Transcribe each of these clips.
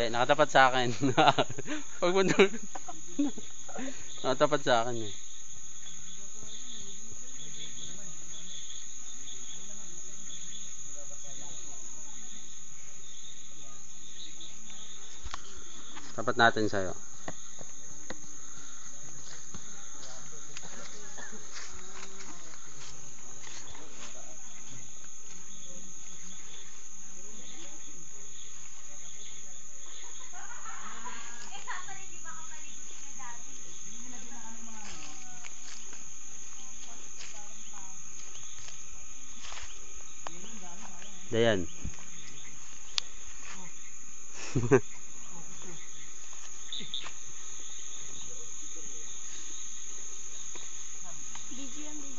Okay, nakatapat sa akin. Pag mo nakatapat sa akin eh. Tapat natin sa'yo. Dayan.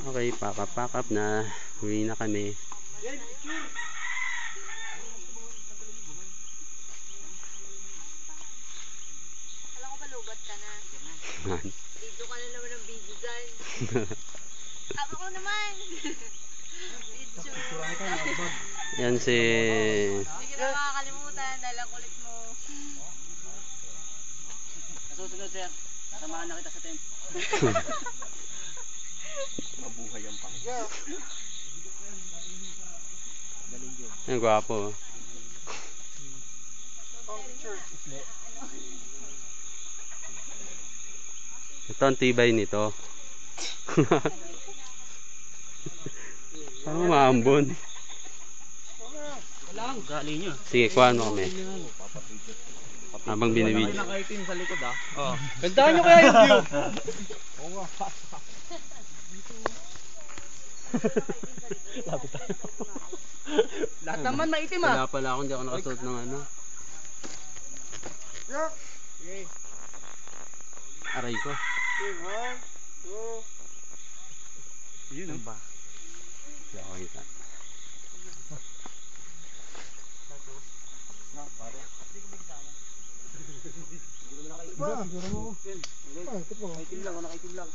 Okay, pack up na. Uwi na kami. Alam ko ba lubat ka na? Video ka na naman ng video dyan. Aba ko naman! Video. Yan si... Hindi ka na makakalimutan dahil ang kulit mo. Nasusunod sir, samahan na kita sa tent. Mabuhay ang pang. Ang gwapo. Ito ang tibay nito. Parang maambon. Wala ang gali nyo. Sige, kuhaan mo kami. Habang binibidyo. Wala nakaitim sa likod ah. Oh. Gandahan nyo kaya yung view. Oo nga. Lapit tayo. Lahat naman maitim ah. Wala pala ako, hindi ako nakasuot ng ano. Aray ko. Yun ba? Hindi ako kita. Nakaitim lang, nakaitim lang.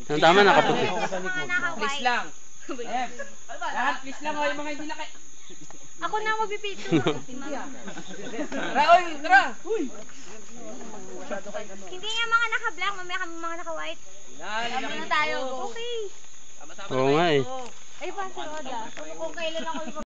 Ang tama, nakaputi. Please lang. Lahat please lang yung mga hindi nakay. Ako na magbipito. Tara, oy, tara. Hindi nga mga naka-black, mamaya kami mga naka-white. Tama na tayo. Okay. Sama-sama Oo nga eh. Ay, pa si Roda. Kung kailan ako